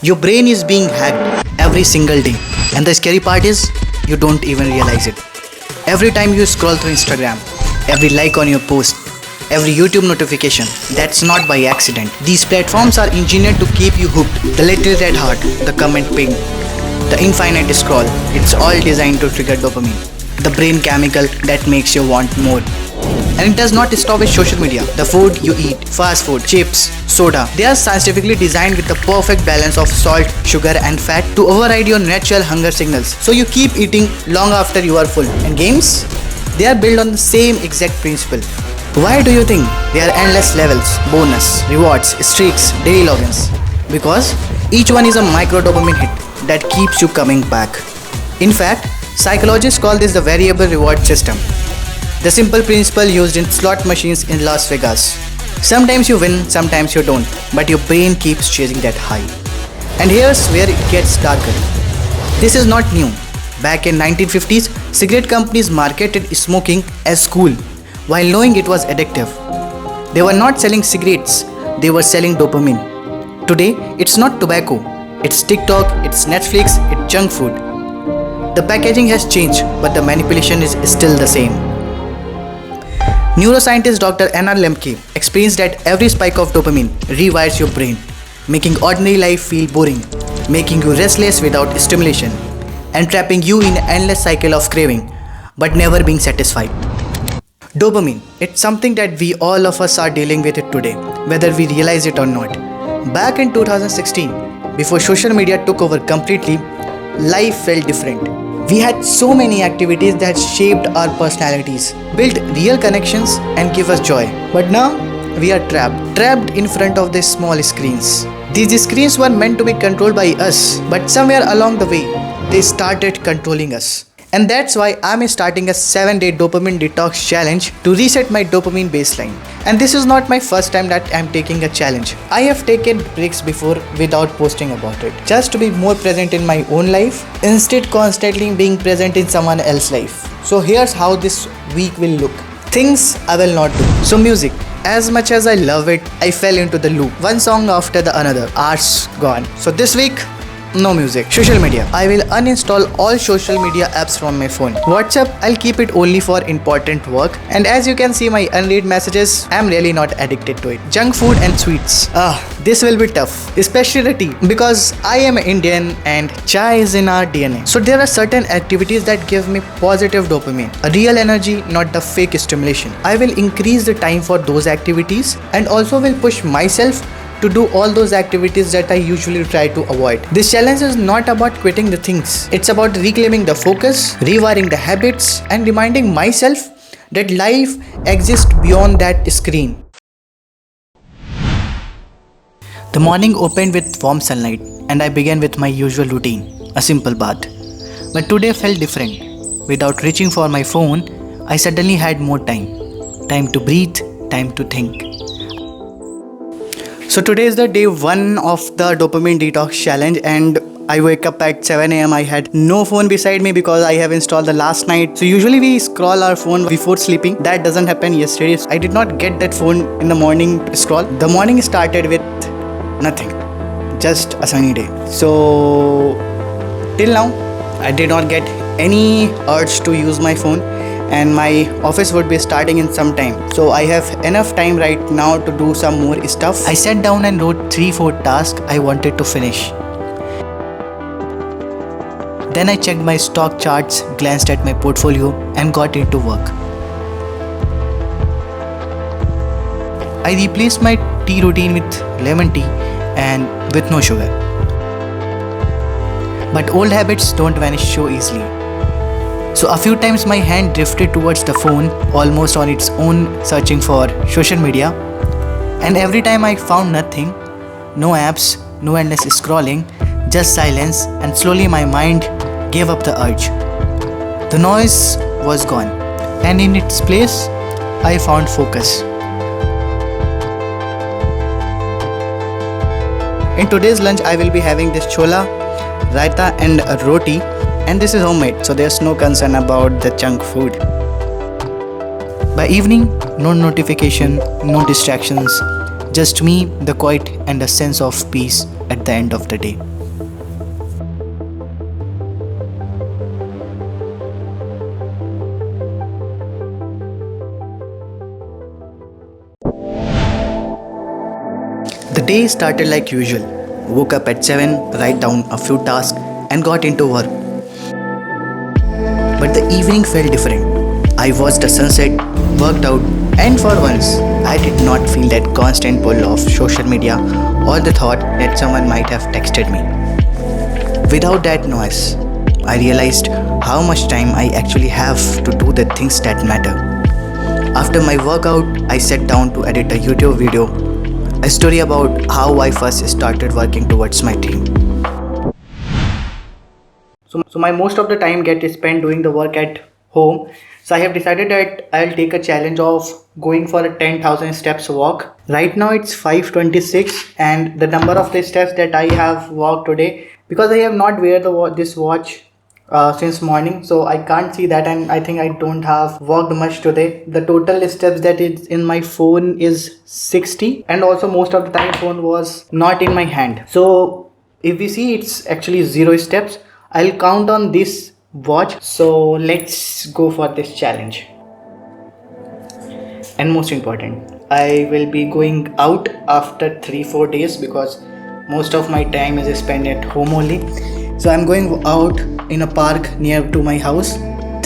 Your brain is being hacked every single day. And the scary part is, you don't even realize it. Every time you scroll through Instagram, every like on your post, every YouTube notification, that's not by accident. These platforms are engineered to keep you hooked. The little red heart, the comment ping, the infinite scroll, it's all designed to trigger dopamine, the brain chemical that makes you want more. And it does not stop with social media. The food you eat, fast food, chips, soda, they are scientifically designed with the perfect balance of salt, sugar and fat to override your natural hunger signals. So you keep eating long after you are full. And games? They are built on the same exact principle. Why do you think there are endless levels, bonus, rewards, streaks, daily logins? Because each one is a micro dopamine hit that keeps you coming back. In fact, psychologists call this the variable reward system. The simple principle used in slot machines in Las Vegas. Sometimes you win, sometimes you don't, but your brain keeps chasing that high. And here's where it gets darker. This is not new. Back in 1950s, cigarette companies marketed smoking as cool, while knowing it was addictive. They were not selling cigarettes, they were selling dopamine. Today, it's not tobacco, it's TikTok, it's Netflix, it's junk food. The packaging has changed, but the manipulation is still the same. Neuroscientist Dr. Anna Lemke explains that every spike of dopamine rewires your brain, making ordinary life feel boring, making you restless without stimulation, and trapping you in an endless cycle of craving, but never being satisfied. Dopamine, it's something that we all of us are dealing with it today, whether we realize it or not. Back in 2016, before social media took over completely, life felt different. We had so many activities that shaped our personalities, built real connections and gave us joy. But now, we are trapped in front of these small screens. These screens were meant to be controlled by us, but somewhere along the way, they started controlling us. And that's why I'm starting a 7-day dopamine detox challenge to reset my dopamine baseline. And this is not my first time that I'm taking a challenge. I have taken breaks before without posting about it, just to be more present in my own life, instead constantly being present in someone else's life. So here's how this week will look. Things I will not do. So music. As much as I love it, I fell into the loop. One song after the another. Hours gone. So this week, no music. Social media. I will uninstall all social media apps from my phone. WhatsApp, I'll keep it only for important work. And as you can see my unread messages, I'm really not addicted to it. Junk food and sweets. This will be tough. Especially the tea. Because I am Indian and chai is in our DNA. So there are certain activities that give me positive dopamine. A real energy, not the fake stimulation. I will increase the time for those activities and also will push myself to do all those activities that I usually try to avoid. This challenge is not about quitting the things. It's about reclaiming the focus, rewiring the habits, and reminding myself that life exists beyond that screen. The morning opened with warm sunlight, and I began with my usual routine, a simple bath. But today felt different. Without reaching for my phone, I suddenly had more time. Time to breathe, time to think. So today is the day 1 of the dopamine detox challenge, and I wake up at 7 a.m. I had no phone beside me because I have installed the last night. So usually we scroll our phone before sleeping. That doesn't happen yesterday. I did not get that phone in the morning to scroll. The morning started with nothing. Just a sunny day. So till now I did not get any urge to use my phone. And my office would be starting in some time. So I have enough time right now to do some more stuff. I sat down and wrote 3-4 tasks I wanted to finish. Then I checked my stock charts, glanced at my portfolio and got into work. I replaced my tea routine with lemon tea and with no sugar. But old habits don't vanish so easily. So a few times my hand drifted towards the phone, almost on its own, searching for social media. And every time I found nothing, no apps, no endless scrolling, just silence, and slowly my mind gave up the urge. The noise was gone, and in its place, I found focus. In today's lunch, I will be having this chola, raita and a roti. And this is homemade, so there's no concern about the junk food. By evening, no notification, no distractions, Just me, the quiet, and a sense of peace at the end of the day. The day started like usual. Woke up at 7, write down a few tasks, and got into work. But the evening felt different. I watched the sunset, worked out, and for once, I did not feel that constant pull of social media or the thought that someone might have texted me. Without that noise, I realized how much time I actually have to do the things that matter. After my workout, I sat down to edit a YouTube video, a story about how I first started working towards my dream. So my most of the time get spent doing the work at home. So I have decided that I'll take a challenge of going for a 10,000 steps walk. Right now it's 5:26 and the number of the steps that I have walked today, because I have not wear this watch since morning, so I can't see that, and I think I don't have walked much today. The total steps that is in my phone is 60, and also most of the time phone was not in my hand. So if we see, it's actually 0 steps. I'll count on this watch. So let's go for this challenge. And most important, I will be going out after 3-4 days because most of my time is spent at home only. So I'm going out in a park near to my house,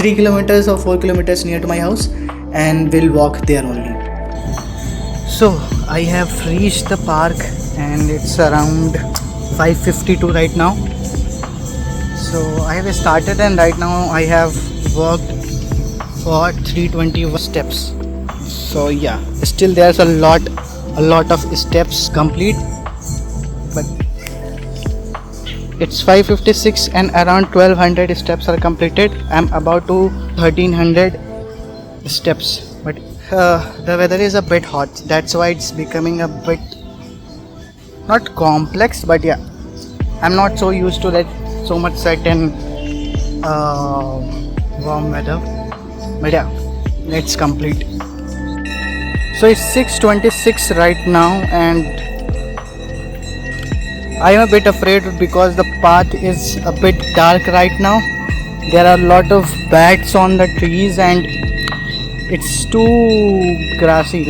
3 kilometers or 4 kilometers near to my house, and we'll walk there only. So I have reached the park and it's around 5:52 right now. So I have started and right now I have walked for 320 steps. So yeah, still there's a lot of steps complete, but it's 5:56 and around 1200 steps are completed. I'm about to 1300 steps, but the weather is a bit hot, that's why it's becoming a bit not complex, but yeah, I'm not so used to that so much sweat and warm weather. But yeah, let's complete. So it's 6:26 right now and I am a bit afraid because the path is a bit dark right now. There are a lot of bats on the trees and it's too grassy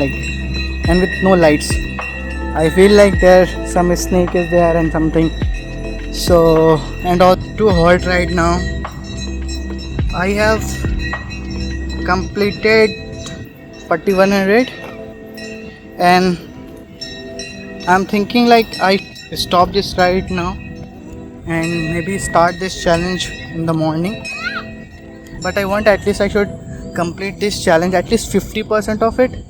and with no lights. I feel like there's some snake is there and something. So, and all too hot right now. I have completed 4100 and I'm thinking I stop this right now and maybe start this challenge in the morning, but I want at least I should complete this challenge at least 50% of it.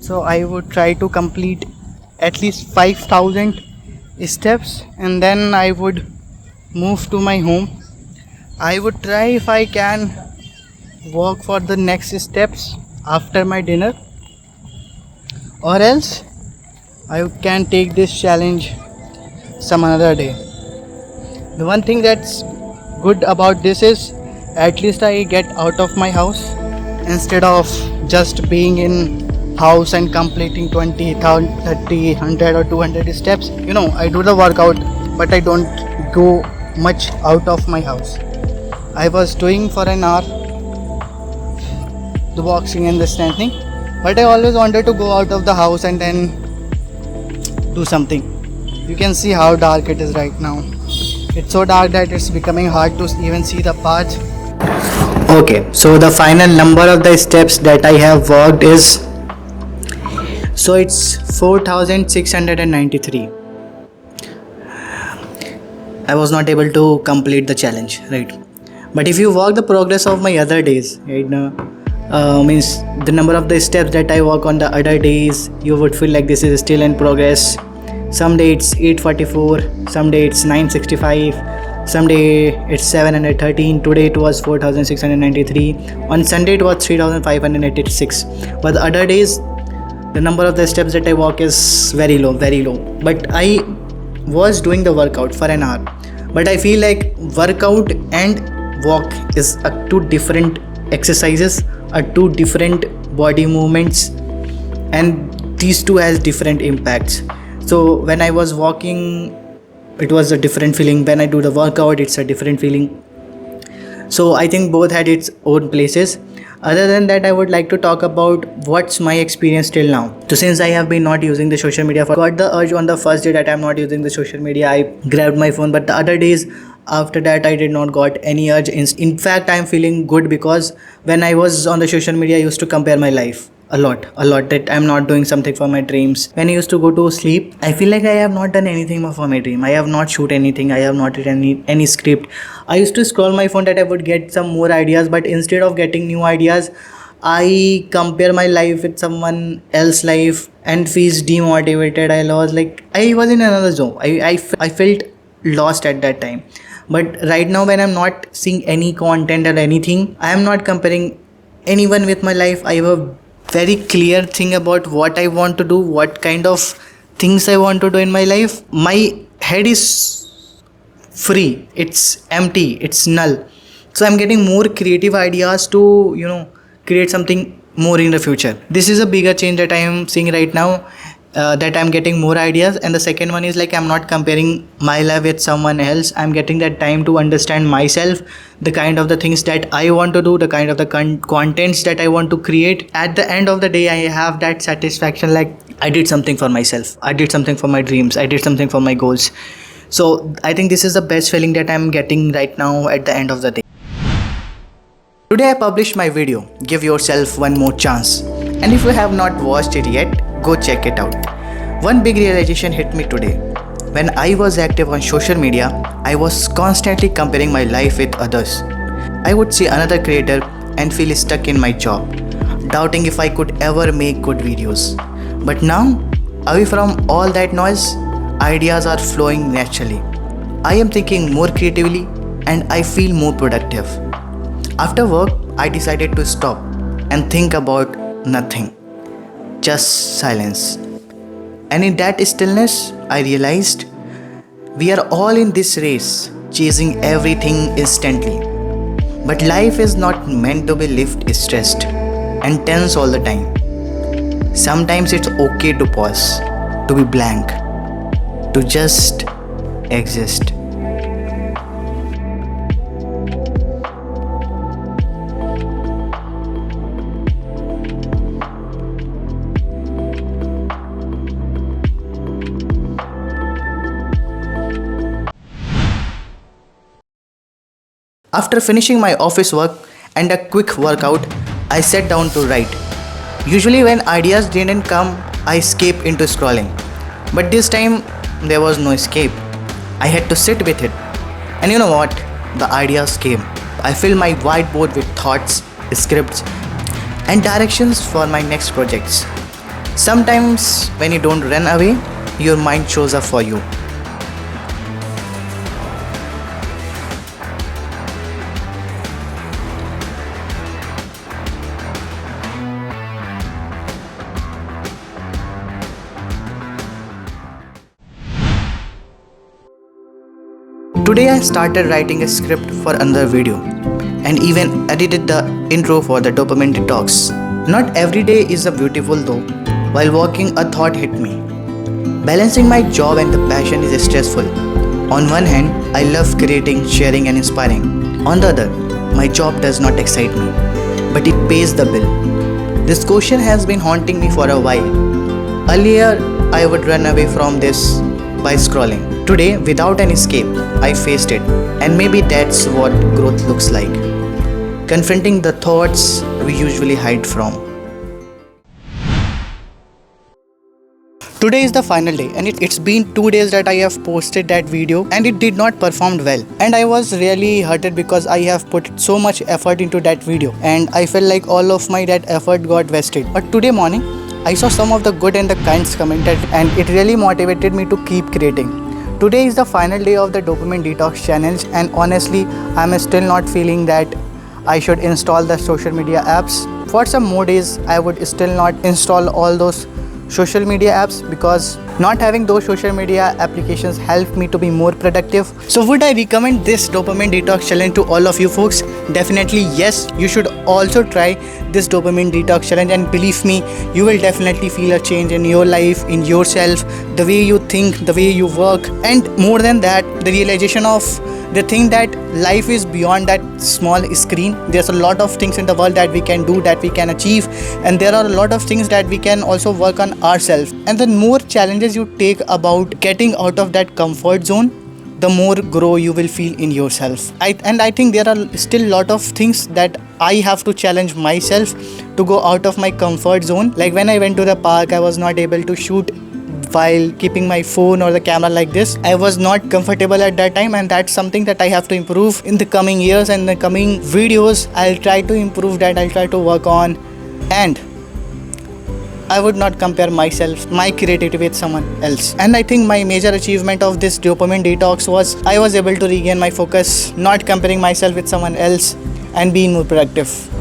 So I would try to complete at least 5000 steps and then I would move to my home. I would try if I can walk for the next steps after my dinner, or else I can take this challenge some another day. The one thing that's good about this is at least I get out of my house instead of just being in house and completing 20, 30, 100 or 200 steps. I do the workout but I don't go much out of my house. I was doing for an hour the boxing and the standing, but I always wanted to go out of the house and then do something. You can see how dark it is right now. It's so dark that it's becoming hard to even see the path. Okay, so the final number of the steps that I have walked is, so it's 4693. I was not able to complete the challenge, right? But if you walk the progress of my other days, right now, means the number of the steps that I walk on the other days, you would feel like this is still in progress. Some day it's 844, some day it's 965, some day it's 713. Today it was 4693. On Sunday it was 3586. But the other days, the number of the steps that I walk is very low. But I was doing the workout for an hour, but I feel like workout and walk is two different exercises, two different body movements, and these two has different impacts. So when I was walking, it was a different feeling. When I do the workout, it's a different feeling. So I think both had its own places. Other than that, I would like to talk about what's my experience till now. So since I have been not using the social media, got the urge on the first day that I'm not using the social media, I grabbed my phone. But the other days after that, I did not got any urge. In fact, I'm feeling good because when I was on the social media, I used to compare my life a lot that I'm not doing something for my dreams. When I used to go to sleep, I feel like I have not done anything for my dream. I have not shoot anything. I have not written any script. I used to scroll my phone that I would get some more ideas, but instead of getting new ideas, I compare my life with someone else's life and feels demotivated. I was in another zone. I felt lost at that time. But right now, when I'm not seeing any content or anything, I am not comparing anyone with my life. I have a very clear thing about what I want to do, what kind of things I want to do in my life. My head is free, it's empty, it's null. So I'm getting more creative ideas to create something more in the future. This is a bigger change that I am seeing right now, that I'm getting more ideas. And the second one is like I'm not comparing my life with someone else. I'm getting that time to understand myself, the kind of the things that I want to do, the kind of the contents that I want to create. At the end of the day, I have that satisfaction, like I did something for myself, I did something for my dreams, I did something for my goals. So I think this is the best feeling that I'm getting right now at the end of the day. Today I published my video, Give Yourself One More Chance. And if you have not watched it yet, go check it out. One big realization hit me today. When I was active on social media, I was constantly comparing my life with others. I would see another creator and feel stuck in my job, doubting if I could ever make good videos. But now, away from all that noise, ideas are flowing naturally. I am thinking more creatively and I feel more productive. After work, I decided to stop and think about nothing, just silence. And in that stillness, I realized we are all in this race, chasing everything instantly. But life is not meant to be lived stressed and tense all the time. Sometimes it's okay to pause, to be blank, to just exist. After finishing my office work and a quick workout, I sat down to write. Usually when ideas didn't come, I escaped into scrolling. But this time, there was no escape. I had to sit with it. And you know what? The ideas came. I filled my whiteboard with thoughts, scripts, and directions for my next projects. Sometimes when you don't run away, your mind shows up for you. Today I started writing a script for another video and even edited the intro for the Dopamine Detox. Not every day is a beautiful though. While walking, a thought hit me. Balancing my job and the passion is stressful. On one hand, I love creating, sharing and inspiring. On the other, my job does not excite me, but it pays the bill. This question has been haunting me for a while. Earlier, I would run away from this by scrolling. Today, without an escape, I faced it, and maybe that's what growth looks like. Confronting the thoughts we usually hide from. Today is the final day and it's been 2 days that I have posted that video and it did not perform well. And I was really hurted because I have put so much effort into that video and I felt like all of my that effort got wasted. But today morning, I saw some of the good and the kinds commented and it really motivated me to keep creating. Today is the final day of the Dopamine Detox challenge and honestly, I'm still not feeling that I should install the social media apps. For some more days, I would still not install all those social media apps, because not having those social media applications helped me to be more productive. So would I recommend this dopamine detox challenge to all of you folks? Definitely yes. You should also try this dopamine detox challenge, and believe me, you will definitely feel a change in your life, in yourself, the way you think, the way you work, and more than that, the realization of the thing that life is beyond that small screen. There's a lot of things in the world that we can do, that we can achieve, and there are a lot of things that we can also work on ourselves. And the more challenges you take about getting out of that comfort zone, the more grow you will feel in yourself. I think there are still a lot of things that I have to challenge myself to go out of my comfort zone. Like when I went to the park, I was not able to shoot while keeping my phone or the camera like this. I was not comfortable at that time, and that's something that I have to improve in the coming years and the coming videos. I'll try to improve that, I'll try to work on, and I would not compare myself, my creativity with someone else. And I think my major achievement of this dopamine detox was I was able to regain my focus, not comparing myself with someone else, and being more productive.